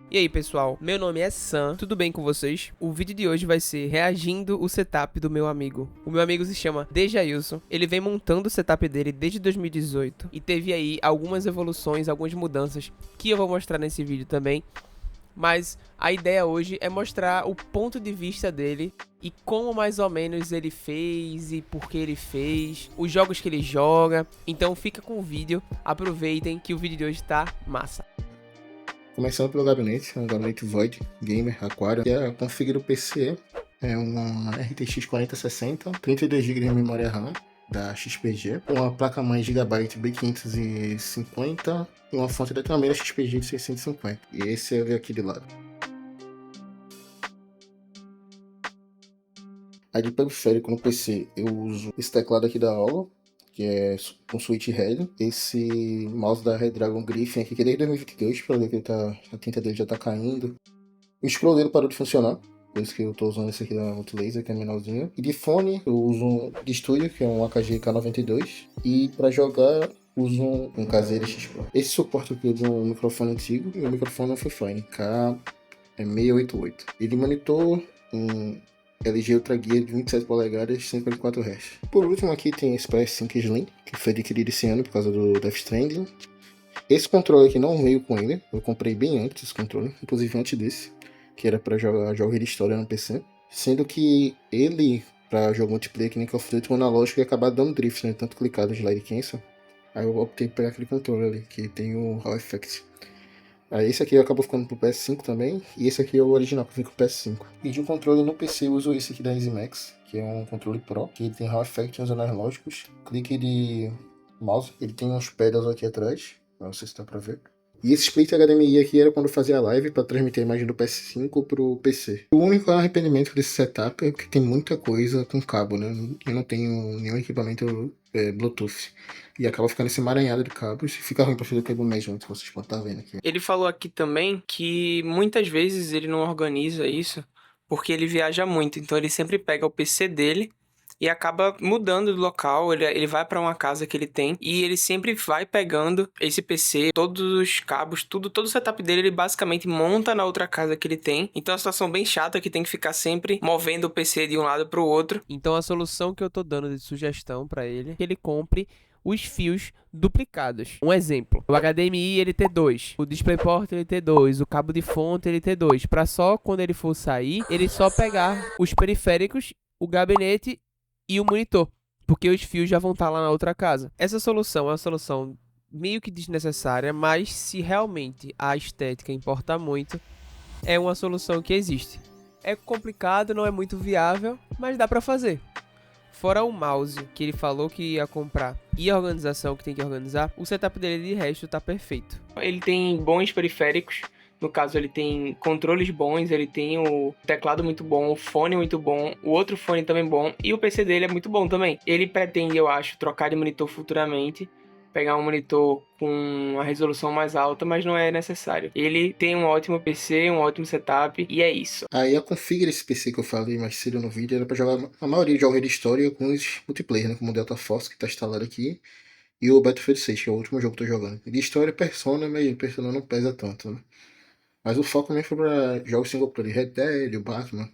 E aí pessoal, meu nome é Sam, tudo bem com vocês? O vídeo de hoje vai ser reagindo o setup do meu amigo. O meu amigo se chama Dejailson, ele vem montando o setup dele desde 2018 e teve aí algumas evoluções, algumas mudanças que eu vou mostrar nesse vídeo também. Mas a ideia hoje é mostrar o ponto de vista dele e como mais ou menos ele fez e por que ele fez, os jogos que ele joga. Então fica com o vídeo, aproveitem que o vídeo de hoje tá massa. Começando pelo gabinete, é um gabinete Void Gamer Aquarium. E a config do PC é uma RTX 4060, 32 GB de memória RAM da XPG, uma placa-mãe Gigabyte B550 e uma fonte também da XPG de 650. E esse é aqui de lado. Aí de periférico no PC eu uso esse teclado aqui da Holo, que é com switch Helio. Esse mouse da Redragon Griffin aqui, que é desde 2022, para ver que a tinta dele já tá caindo. O scroll dele parou de funcionar, por isso que eu tô usando esse aqui da Multilaser, que é menorzinho. E de fone eu uso um de estúdio, que é um AKG K92. E para jogar uso um Caseira X Pro. Esse suporte aqui é de um microfone antigo, e o microfone não foi fine, K688. E de monitor, um LG Ultra Gear de 27 polegadas, 144 Hz. Por último aqui tem esse PS5 Slim, que foi adquirido esse ano por causa do Death Stranding. Esse controle aqui não veio com ele, eu comprei bem antes esse controle, inclusive antes desse, que era para jogar jogos de história no PC. Sendo que ele, para jogo multiplayer que nem Call of Duty, o analógico ia acabar dando drift, né? Tanto clicar no slide cancel. Aí eu optei por pegar aquele controle ali, que tem o Hall Effect. Aí esse aqui acabou ficando pro PS5 também, e esse aqui é o original que fica pro PS5. E de um controle no PC eu uso esse aqui da EasyMax, que é um controle Pro, que tem Hall Effect e uns analógicos. Clique de mouse, ele tem uns pedals aqui atrás, não sei se dá pra ver. E esse split HDMI aqui era quando eu fazia live para transmitir a imagem do PS5 pro PC. O único arrependimento desse setup é que tem muita coisa com cabo, né? Eu não tenho nenhum equipamento Bluetooth. E acaba ficando esse emaranhado de cabos e fica ruim pra fazer o cable management, que vocês podem estar vendo aqui. Ele falou aqui também que muitas vezes ele não organiza isso porque ele viaja muito, então ele sempre pega o PC dele e acaba mudando de local, ele vai para uma casa que ele tem e ele sempre vai pegando esse PC, todos os cabos, tudo, todo o setup dele, ele basicamente monta na outra casa que ele tem. Então é uma situação bem chata que tem que ficar sempre movendo o PC de um lado para o outro. Então a solução que eu tô dando de sugestão para ele é que ele compre os fios duplicados. Um exemplo, o HDMI ele ter 2, o DisplayPort ele ter 2, o cabo de fonte ele ter 2, para só quando ele for sair, ele só pegar os periféricos, o gabinete e o monitor, porque os fios já vão estar lá na outra casa. Essa solução é uma solução meio que desnecessária, mas se realmente a estética importa muito, é uma solução que existe. É complicado, não é muito viável, mas dá para fazer. Fora o mouse que ele falou que ia comprar e a organização que tem que organizar, o setup dele de resto tá perfeito. Ele tem bons periféricos, no caso ele tem controles bons, ele tem o teclado muito bom, o fone muito bom, o outro fone também bom e o PC dele é muito bom também. Ele pretende, eu acho, trocar de monitor futuramente, pegar um monitor com uma resolução mais alta, mas não é necessário. Ele tem um ótimo PC, um ótimo setup e é isso. Aí a config desse PC que eu falei mais cedo no vídeo era para jogar a maioria de jogos de história e alguns multiplayer, né? Como o Delta Force, que tá instalado aqui, e o Battlefield 6, que é o último jogo que eu tô jogando. De história, Persona, mas Persona não pesa tanto, né? Mas o foco mesmo foi pra jogos single player, Red Dead, o Batman.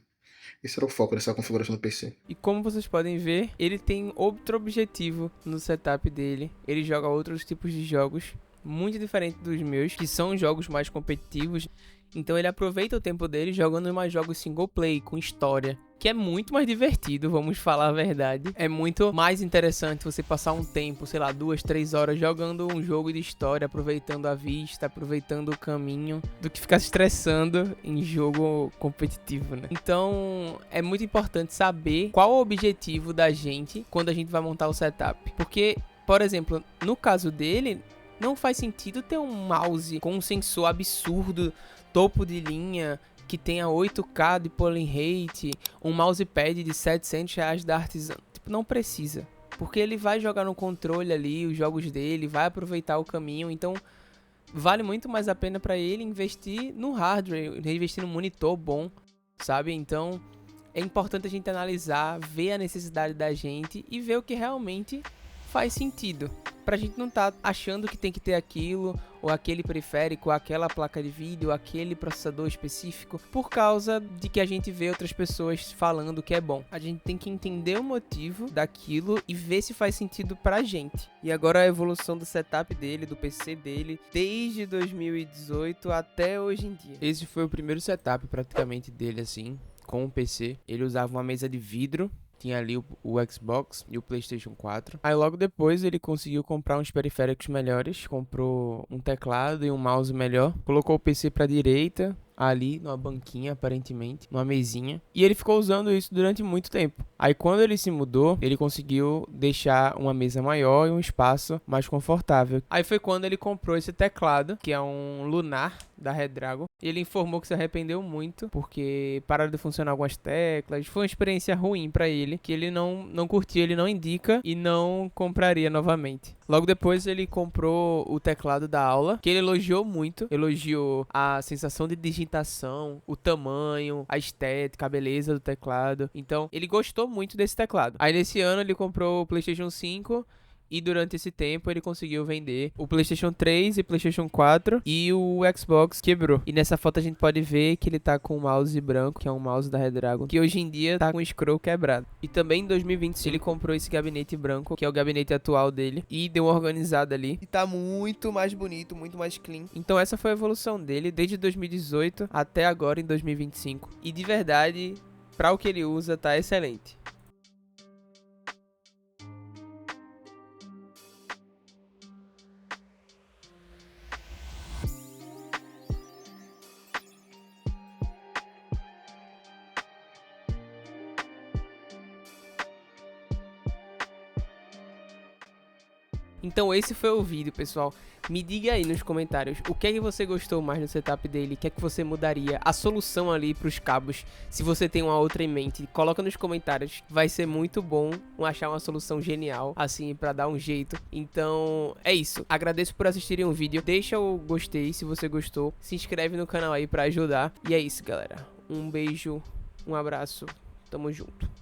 Esse era o foco dessa configuração do PC. E como vocês podem ver, ele tem outro objetivo no setup dele. Ele joga outros tipos de jogos, muito diferente dos meus, que são jogos mais competitivos. Então ele aproveita o tempo dele jogando mais jogos single play, com história, que é muito mais divertido, vamos falar a verdade. É muito mais interessante você passar um tempo, sei lá, 2, 3 horas jogando um jogo de história, aproveitando a vista, aproveitando o caminho, do que ficar se estressando em jogo competitivo, né? Então é muito importante saber qual o objetivo da gente quando a gente vai montar o setup. Porque, por exemplo, no caso dele, não faz sentido ter um mouse com um sensor absurdo, topo de linha, que tenha 8K de polling rate, um mousepad de R$ 700 da Artisan. Tipo, não precisa. Porque ele vai jogar no controle ali, os jogos dele, vai aproveitar o caminho. Então, vale muito mais a pena para ele investir no hardware, investir no monitor bom, sabe? Então, é importante a gente analisar, ver a necessidade da gente e ver o que realmente faz sentido. pra gente não tá achando que tem que ter aquilo, ou aquele periférico, ou aquela placa de vídeo, ou aquele processador específico, por causa de que a gente vê outras pessoas falando que é bom. A gente tem que entender o motivo daquilo e ver se faz sentido pra gente. E agora a evolução do setup dele, do PC dele, desde 2018 até hoje em dia. Esse foi o primeiro setup praticamente dele, assim, com o PC. Ele usava uma mesa de vidro, tinha ali o Xbox e o PlayStation 4. Aí logo depois ele conseguiu comprar uns periféricos melhores, comprou um teclado e um mouse melhor, colocou o PC pra direita, ali numa banquinha, aparentemente, numa mesinha, e ele ficou usando isso durante muito tempo. Aí quando ele se mudou, ele conseguiu deixar uma mesa maior e um espaço mais confortável. Aí foi quando ele comprou esse teclado, que é um Lunar da Redragon. Ele informou que se arrependeu muito, porque pararam de funcionar algumas teclas. Foi uma experiência ruim pra ele, que ele não curtia, ele não indica e não compraria novamente. Logo depois ele comprou o teclado da aula, que ele elogiou muito. Elogiou a sensação de digitação, o tamanho, a estética, a beleza do teclado. Então ele gostou muito desse teclado. Aí nesse ano ele comprou o PlayStation 5 e durante esse tempo ele conseguiu vender o PlayStation 3 e PlayStation 4 e o Xbox quebrou. E nessa foto a gente pode ver que ele tá com um mouse branco, que é um mouse da Redragon, que hoje em dia tá com o scroll quebrado. E também em 2025 ele comprou esse gabinete branco, que é o gabinete atual dele, e deu uma organizada ali. E tá muito mais bonito, muito mais clean. Então essa foi a evolução dele desde 2018 até agora em 2025. E de verdade, para o que ele usa, tá excelente. Então esse foi o vídeo, pessoal. Me diga aí nos comentários o que é que você gostou mais do setup dele, o que é que você mudaria, a solução ali pros cabos, se você tem uma outra em mente, coloca nos comentários, vai ser muito bom achar uma solução genial, assim, pra dar um jeito. Então é isso, agradeço por assistirem o vídeo, deixa o gostei se você gostou, se inscreve no canal aí pra ajudar, e é isso, galera, um beijo, um abraço, tamo junto.